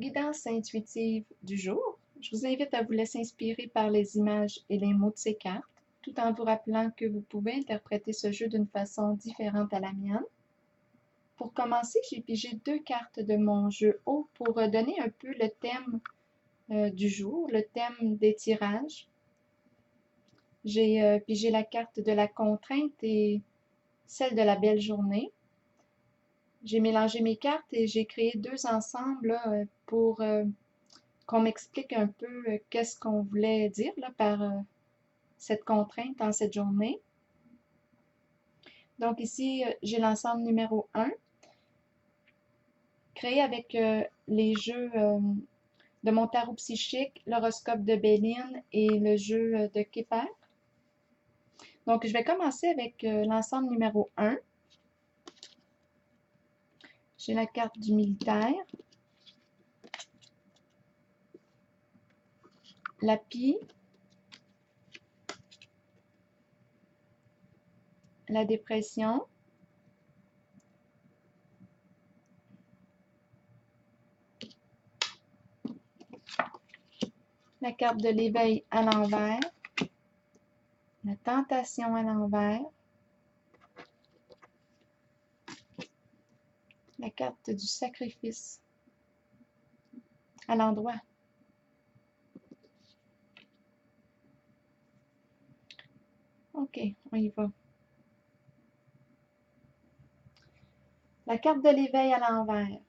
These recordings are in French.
Guidance intuitive du jour. Je vous invite à vous laisser inspirer par les images et les mots de ces cartes, tout en vous rappelant que vous pouvez interpréter ce jeu d'une façon différente à la mienne. Pour commencer, j'ai pigé 2 cartes de mon jeu haut pour donner un peu le thème du jour, le thème des tirages. J'ai pigé la carte de la contrainte et celle de la belle journée. J'ai mélangé mes cartes et j'ai créé 2 ensembles là, pour qu'on m'explique un peu qu'est-ce qu'on voulait dire là, par cette contrainte dans cette journée. Donc ici, j'ai l'ensemble numéro 1, créé avec les jeux de mon tarot psychique, l'horoscope de Béline et le jeu de Kepler. Donc je vais commencer avec l'ensemble numéro 1. J'ai la carte du militaire, la pie, la dépression, la carte de l'éveil à l'envers, la tentation à l'envers, la carte du sacrifice à l'endroit. OK, on y va. La carte de l'éveil à l'envers.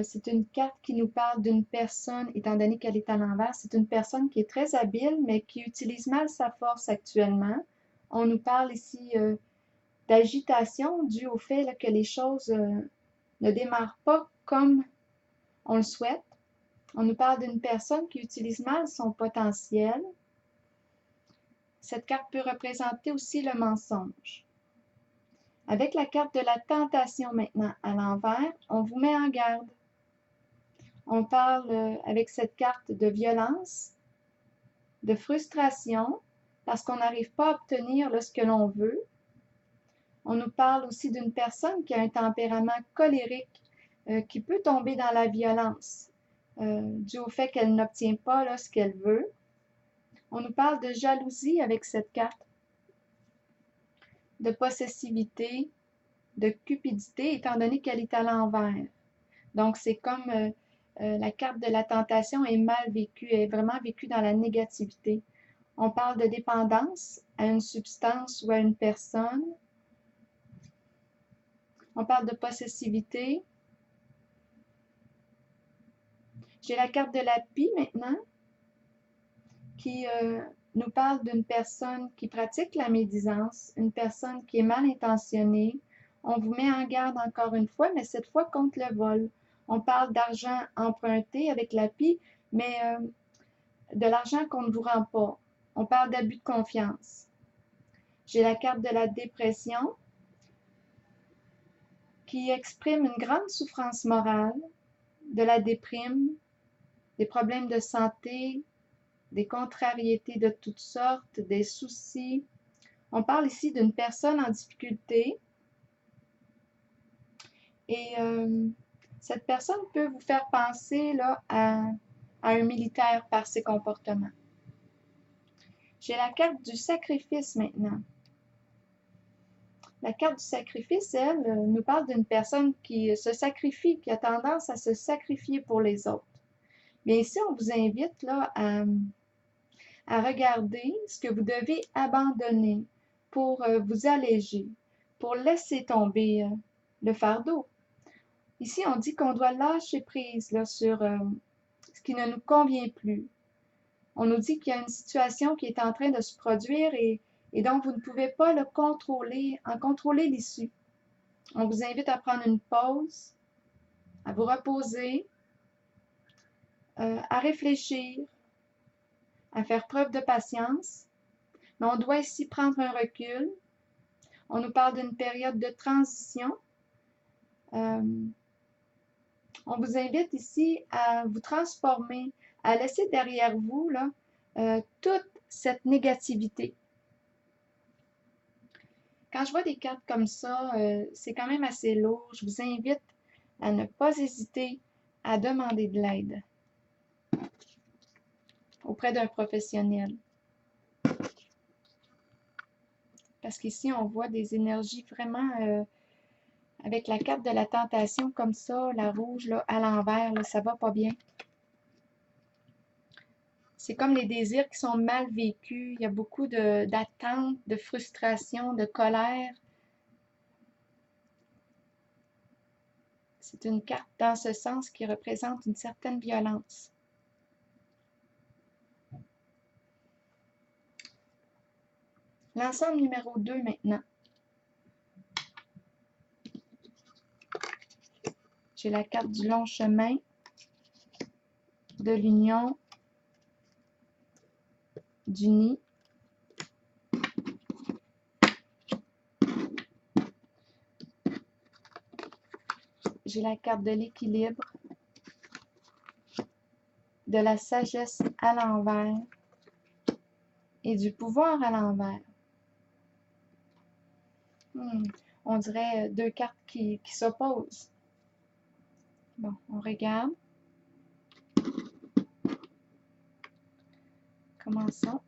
C'est une carte qui nous parle d'une personne, étant donné qu'elle est à l'envers, c'est une personne qui est très habile, mais qui utilise mal sa force actuellement. On nous parle ici d'agitation due au fait là, que les choses ne démarrent pas comme on le souhaite. On nous parle d'une personne qui utilise mal son potentiel. Cette carte peut représenter aussi le mensonge. Avec la carte de la tentation maintenant à l'envers, on vous met en garde. On parle avec cette carte de violence, de frustration, parce qu'on n'arrive pas à obtenir là, ce que l'on veut. On nous parle aussi d'une personne qui a un tempérament colérique, qui peut tomber dans la violence, dû au fait qu'elle n'obtient pas là, ce qu'elle veut. On nous parle de jalousie avec cette carte, de possessivité, de cupidité, étant donné qu'elle est à l'envers. Donc, c'est comme la carte de la tentation est mal vécue, est vraiment vécue dans la négativité. On parle de dépendance à une substance ou à une personne. On parle de possessivité. J'ai la carte de la pie maintenant, qui nous parle d'une personne qui pratique la médisance, une personne qui est mal intentionnée. On vous met en garde encore une fois, mais cette fois contre le vol. On parle d'argent emprunté avec la pie, mais de l'argent qu'on ne vous rend pas. On parle d'abus de confiance. J'ai la carte de la dépression qui exprime une grande souffrance morale, de la déprime, des problèmes de santé, des contrariétés de toutes sortes, des soucis. On parle ici d'une personne en difficulté et cette personne peut vous faire penser là, à un militaire par ses comportements. J'ai la carte du sacrifice maintenant. La carte du sacrifice, elle, nous parle d'une personne qui se sacrifie, qui a tendance à se sacrifier pour les autres. Bien ici, on vous invite là, à regarder ce que vous devez abandonner pour vous alléger, pour laisser tomber le fardeau. Ici, on dit qu'on doit lâcher prise là, sur ce qui ne nous convient plus. On nous dit qu'il y a une situation qui est en train de se produire et donc vous ne pouvez pas le contrôler, en contrôler l'issue. On vous invite à prendre une pause, à vous reposer, à réfléchir, à faire preuve de patience. Mais on doit ici prendre un recul. On nous parle d'une période de transition. On vous invite ici à vous transformer, à laisser derrière vous là, toute cette négativité. Quand je vois des cartes comme ça, c'est quand même assez lourd. Je vous invite à ne pas hésiter à demander de l'aide auprès d'un professionnel. Parce qu'ici, on voit des énergies vraiment avec la carte de la tentation comme ça, la rouge là, à l'envers, là, ça va pas bien. C'est comme les désirs qui sont mal vécus. Il y a beaucoup d'attentes, de frustration, de colère. C'est une carte dans ce sens qui représente une certaine violence. L'ensemble numéro 2 maintenant. J'ai la carte du long chemin, de l'union, du nid. J'ai la carte de l'équilibre, de la sagesse à l'envers et du pouvoir à l'envers. On dirait deux cartes qui s'opposent. Bon, on regarde. Commençons.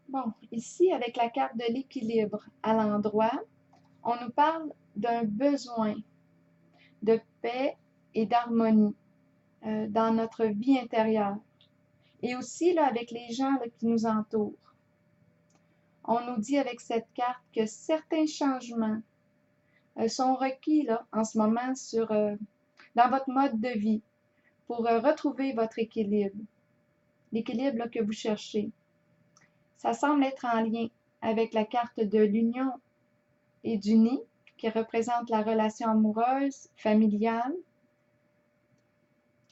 Bon, ici, avec la carte de l'équilibre à l'endroit, on nous parle d'un besoin de paix et d'harmonie dans notre vie intérieure. Et aussi là, avec les gens là, qui nous entourent. On nous dit avec cette carte que certains changements sont requis là, en ce moment dans votre mode de vie pour retrouver votre équilibre, l'équilibre que vous cherchez. Ça semble être en lien avec la carte de l'union et du nid, qui représente la relation amoureuse, familiale.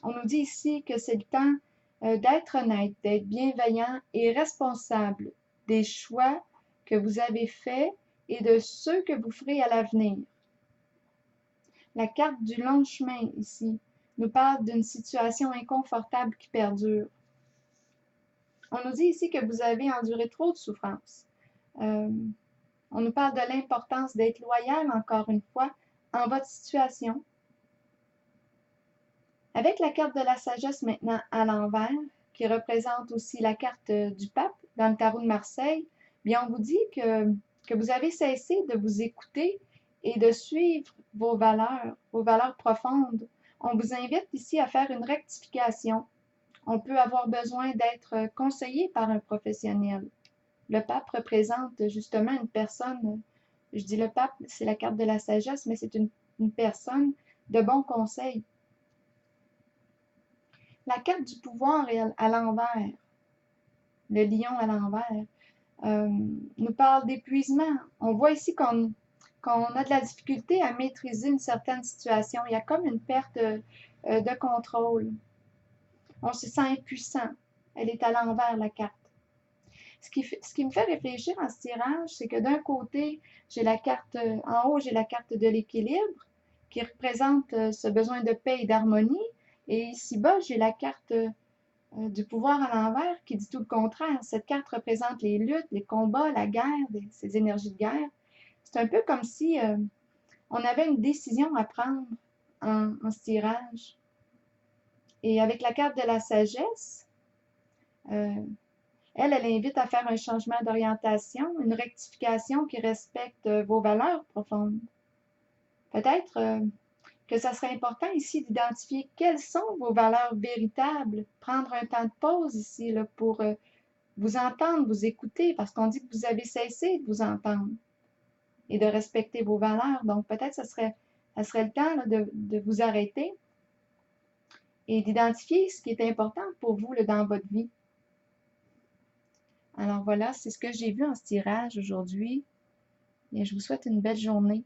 On nous dit ici que c'est le temps d'être honnête, d'être bienveillant et responsable des choix que vous avez faits et de ceux que vous ferez à l'avenir. La carte du long chemin ici nous parle d'une situation inconfortable qui perdure. On nous dit ici que vous avez enduré trop de souffrances. On nous parle de l'importance d'être loyal, encore une fois, en votre situation. Avec la carte de la sagesse maintenant à l'envers, qui représente aussi la carte du pape dans le tarot de Marseille, bien on vous dit que vous avez cessé de vous écouter et de suivre vos valeurs profondes. On vous invite ici à faire une rectification. On peut avoir besoin d'être conseillé par un professionnel. Le pape représente justement une personne, je dis le pape, c'est la carte de la sagesse, mais c'est une personne de bon conseil. La carte du pouvoir est à l'envers, le lion à l'envers, nous parle d'épuisement. On voit ici qu'on a de la difficulté à maîtriser une certaine situation. Il y a comme une perte de contrôle. On se sent impuissant. Elle est à l'envers, la carte. Ce qui me fait réfléchir en ce tirage, c'est que d'un côté, j'ai la carte, en haut, j'ai la carte de l'équilibre, qui représente ce besoin de paix et d'harmonie. Et ici-bas, j'ai la carte du pouvoir à l'envers qui dit tout le contraire. Cette carte représente les luttes, les combats, la guerre, ces énergies de guerre. C'est un peu comme si on avait une décision à prendre en ce tirage. Et avec la carte de la sagesse, elle invite à faire un changement d'orientation, une rectification qui respecte vos valeurs profondes. Peut-être que ça serait important ici d'identifier quelles sont vos valeurs véritables, prendre un temps de pause ici là, pour vous entendre, vous écouter, parce qu'on dit que vous avez cessé de vous entendre et de respecter vos valeurs. Donc peut-être que ça serait le temps là, de vous arrêter et d'identifier ce qui est important pour vous là, dans votre vie. Alors voilà, c'est ce que j'ai vu en ce tirage aujourd'hui. Et je vous souhaite une belle journée.